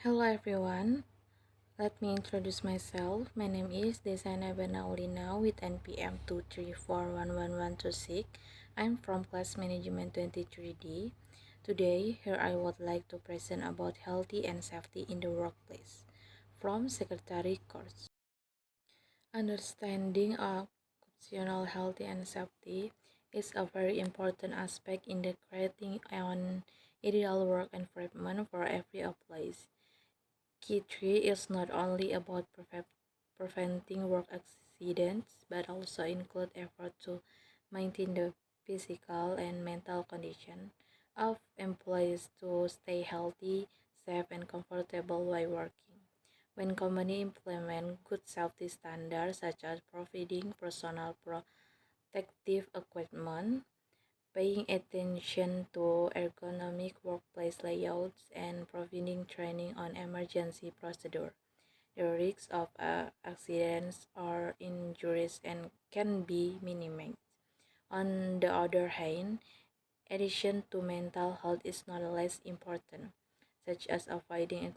Hello everyone, let me introduce myself. My name is Desana Banaulina with NPM 2341126. I'm from class management 23D. Today, here I would like to present about healthy and safety in the workplace from Secretary Course. Understanding occupational health and safety is a very important aspect in the creating an ideal work environment for every employee. Key 3 is not only about preventing work accidents but also include effort to maintain the physical and mental condition of employees to stay healthy, safe, and comfortable while working. When companies implement good safety standards such as providing personal protective equipment, paying attention to ergonomic workplace layouts, and providing training on emergency procedure, the risks of accidents or injuries and can be minimized. On the other hand, addition to mental health is not less important, such as avoiding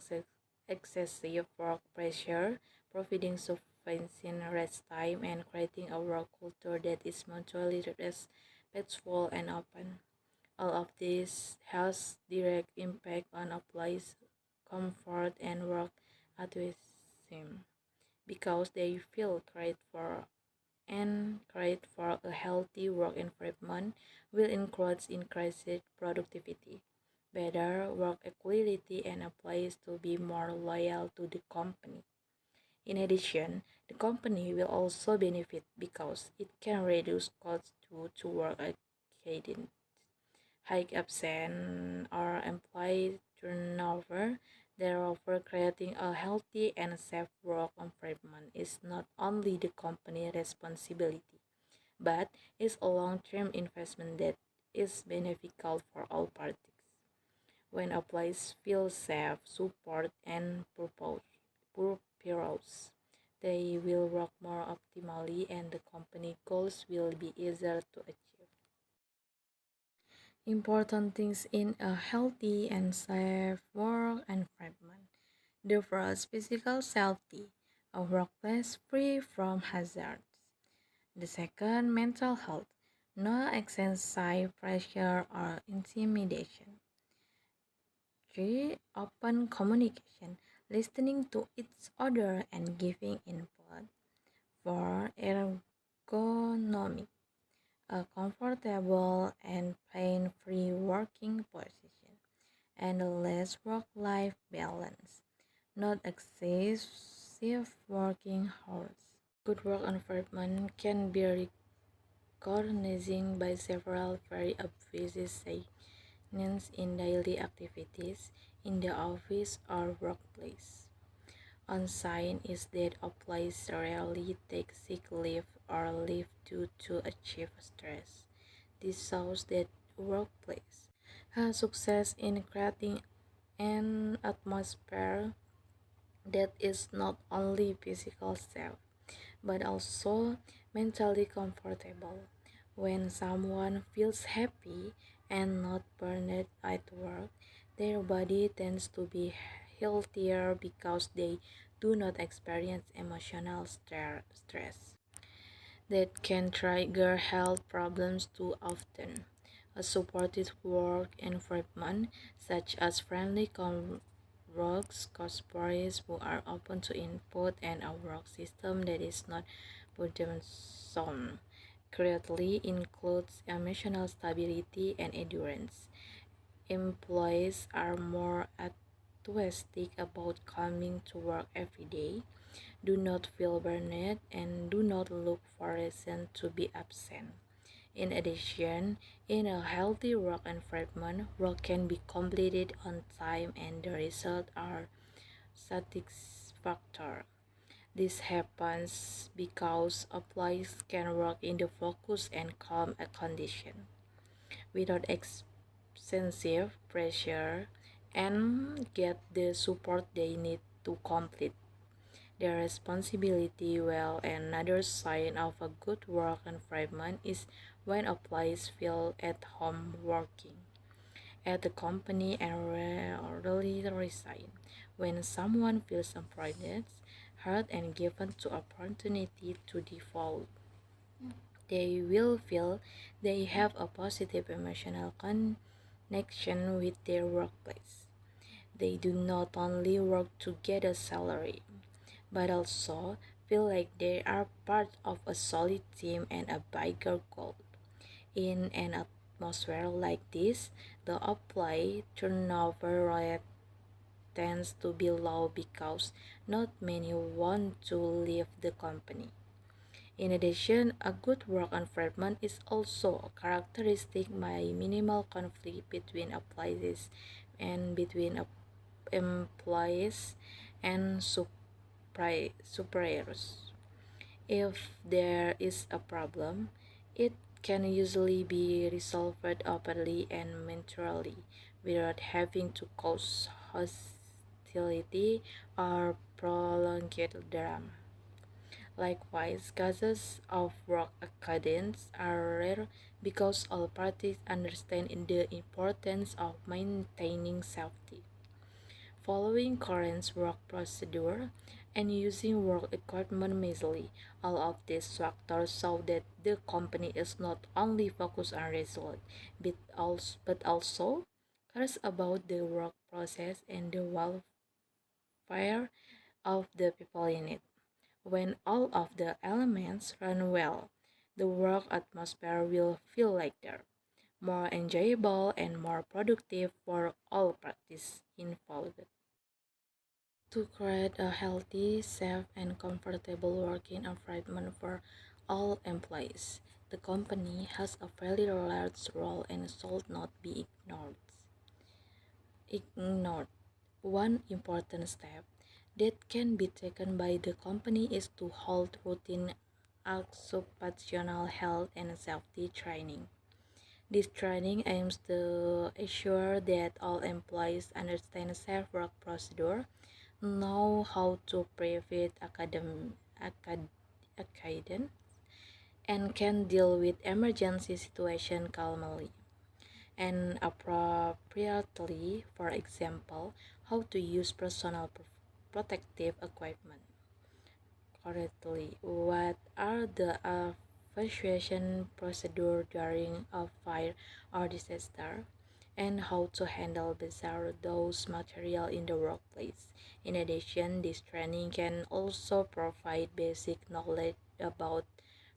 excessive work pressure, providing sufficient rest time, and creating a work culture that is mutually respectful and open. All of this has direct impact on employees' comfort and work enthusiasm because they feel create for a healthy work environment will increase productivity, better work equality, and employees to be more loyal to the company. In addition, the company will also benefit because it can reduce costs due to work accidents, high absence, or employee turnover. Therefore, creating a healthy and safe work environment is not only the company's responsibility, but is a long-term investment that is beneficial for all parties. When employees feel safe, support, and purpose, they will work more optimally and the company goals will be easier to achieve. Important things in a healthy and safe work environment. The first, physical safety, a workplace free from hazards. The second, mental health, no excessive pressure or intimidation. 3. Open communication, listening to each other and giving input. 4. Ergonomic, a comfortable and pain-free working position. And the last, work-life balance, not excessive working hours. Good work environment can be recognized by several very obvious signs in daily activities in the office or workplace. One sign is that employees rarely take sick leave or leave due to achieve stress. This shows that workplace has success in creating an atmosphere that is not only physical safe but also mentally comfortable. When someone feels happy and not burned at work, their body tends to be healthier because they do not experience emotional stress that can trigger health problems too often. A supportive work environment, such as friendly works collaborators who are open to input and a work system that is not burdensome, greatly includes emotional stability and endurance. Employees are more enthusiastic about coming to work every day, do not feel burned, and do not look for reason to be absent. In addition, in a healthy work environment, work can be completed on time and the results are satisfactory. This happens because employees can work in the focus and calm condition without excessive pressure and get the support they need to complete their responsibility well. Another sign of a good work environment is when employees feel at home working at the company and rarely resign. When someone feels supported, heard, and given the opportunity to develop, they will feel they have a positive emotional connection with their workplace. They do not only work to get a salary, but also feel like they are part of a solid team and a bigger goal. In an atmosphere like this, the apply turnover rate tends to be low because not many want to leave the company. In addition, a good work environment is also characteristic by minimal conflict between employees and between employees and superiors. If there is a problem, it can usually be resolved openly and maturely without having to cause hostility or prolonged drama. Likewise, cases of work accidents are rare because all parties understand the importance of maintaining safety. Following current work procedure and using work equipment wisely, all of these factors show that the company is not only focused on results, but also cares about the work process and the welfare of the people in it. When all of the elements run well, the work atmosphere will feel lighter, more enjoyable, and more productive for all parties involved. To create a healthy, safe, and comfortable working environment for all employees, the company has a very large role and should not be ignored. One important step that can be taken by the company is to hold routine occupational health and safety training. This training aims to ensure that all employees understand safe work procedure, know how to prevent accidents, and can deal with emergency situations calmly and appropriately. For example, how to use personal protective equipment correctly, what are the evacuation procedures during a fire or disaster, and how to handle bizarre dose material in the workplace. In addition, this training can also provide basic knowledge about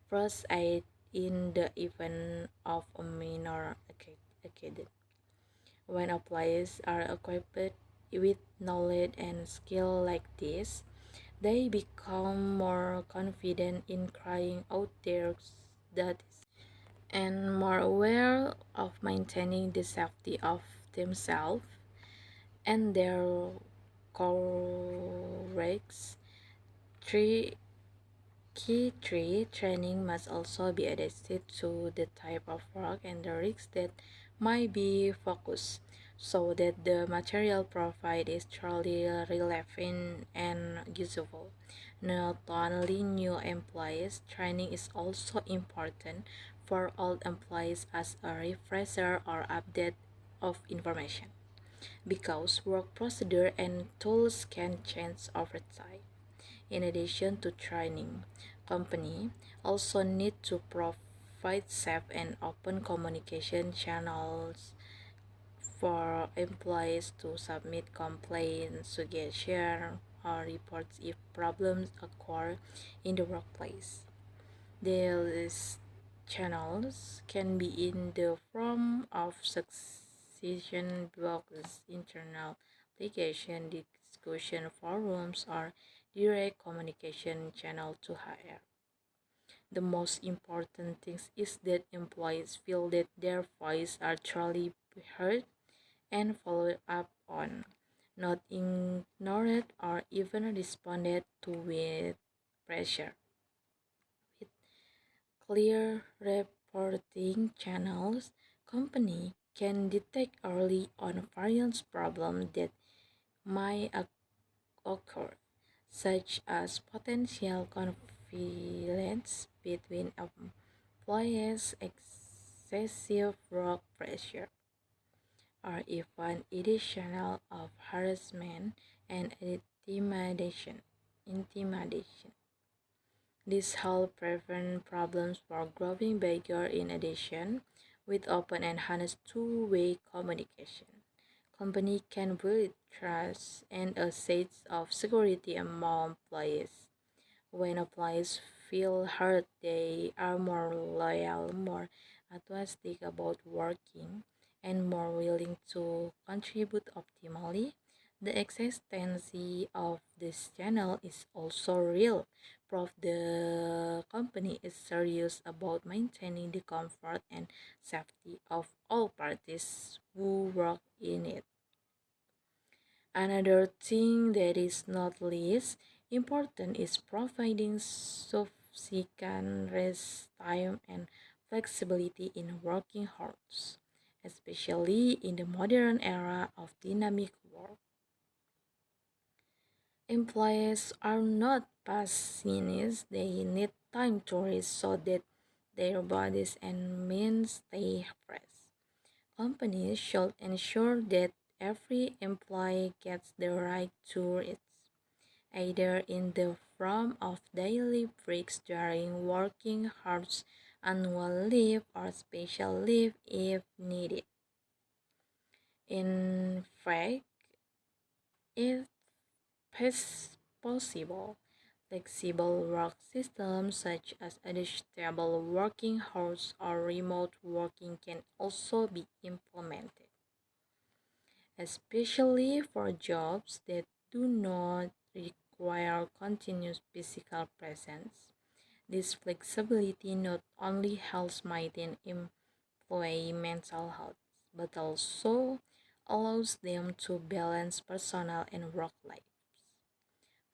first aid in the event of a minor accident. When employees are equipped with knowledge and skill like this, they become more confident in carrying out their duties and more aware of maintaining the safety of themselves and their colleagues. Three Key 3 training must also be adapted to the type of work and the risks that might be focused so that the material provided is truly relevant and usable. Not only new employees, training is also important for old employees as a refresher or update of information because work procedure and tools can change over time. In addition to training, company also need to provide safe and open communication channels for employees to submit complaints, suggestions, or reports if problems occur in the workplace. These channels can be in the form of succession blogs, internal application discussion forums, or direct communication channel to HR. The most important thing is that employees feel that their voice are truly heard and followed up on, not ignored or even responded to with pressure. With clear reporting channels, company can detect early on various problems that might occur, such as potential conflicts between employees, excessive work pressure, or even additional of harassment and intimidation. This helps prevent problems for growing bigger. In addition, with open and honest two-way communication, company can build trust and a sense of security among employees. When employees feel heard, they are more loyal, more enthusiastic about working, and more willing to contribute optimally. The existence of this channel is also real proof the company is serious about maintaining the comfort and safety of all parties who work in it. Another thing that is not least important is providing sufficient rest time and flexibility in working hours, especially in the modern era of dynamic work. Employees are not passive, they need time to rest so that their bodies and minds stay fresh. Companies should ensure that every employee gets the right to rest, either in the form of daily breaks during working hours, annual leave, or special leave if needed. In fact, if possible, flexible work systems such as adjustable working hours or remote working can also be implemented, especially for jobs that do not require continuous physical presence. This flexibility not only helps maintain employee mental health, but also allows them to balance personal and work life.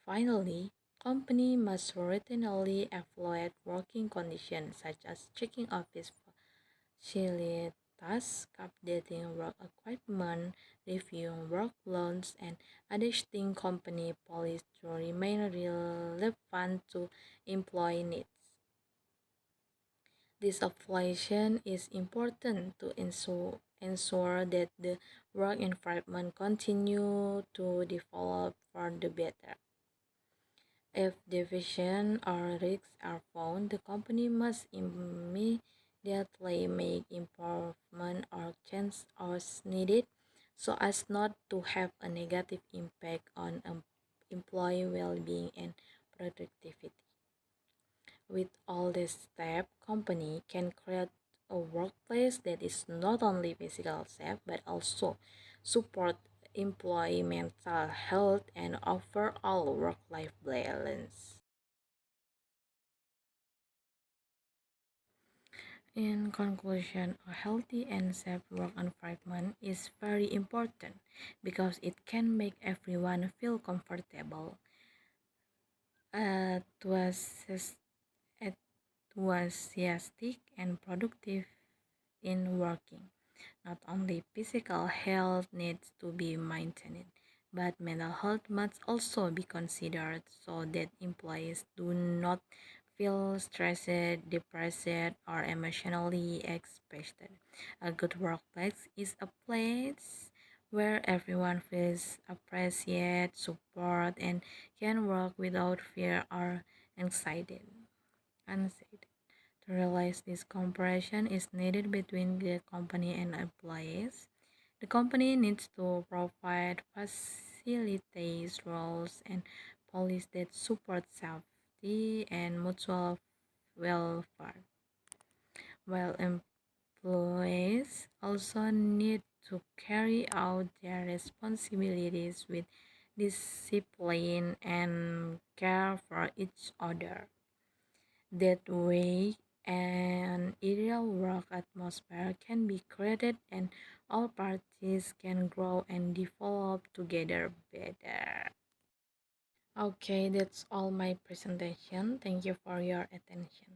Finally, company must routinely evaluate working conditions such as checking office facilities, updating work equipment, reviewing workloads, and adjusting company policies to remain relevant to employee needs. This evaluation is important to ensure that the work environment continue to develop for the better. If deviation or risks are found, the company must immediately make improvement or change as needed so as not to have a negative impact on employee well-being and productivity. With all these steps, company can create a workplace that is not only physical safe but also support employee mental health and overall work-life balance. In conclusion, a healthy and safe work environment is very important because it can make everyone feel comfortable, enthusiastic, enthusiastic and productive in working. Not only physical health needs to be maintained, but mental health must also be considered so that employees do not feel stressed, depressed, or emotionally exhausted. A good workplace is a place where everyone feels appreciated, support, and can work without fear or anxiety. Anxiety. To realize this cooperation is needed between the company and employees. The company needs to provide facilities, roles, and policies that support safety and mutual welfare, while employees also need to carry out their responsibilities with discipline and care for each other. That way, an ideal work atmosphere can be created and all parties can grow and develop together better. Okay, that's all my presentation. Thank you for your attention.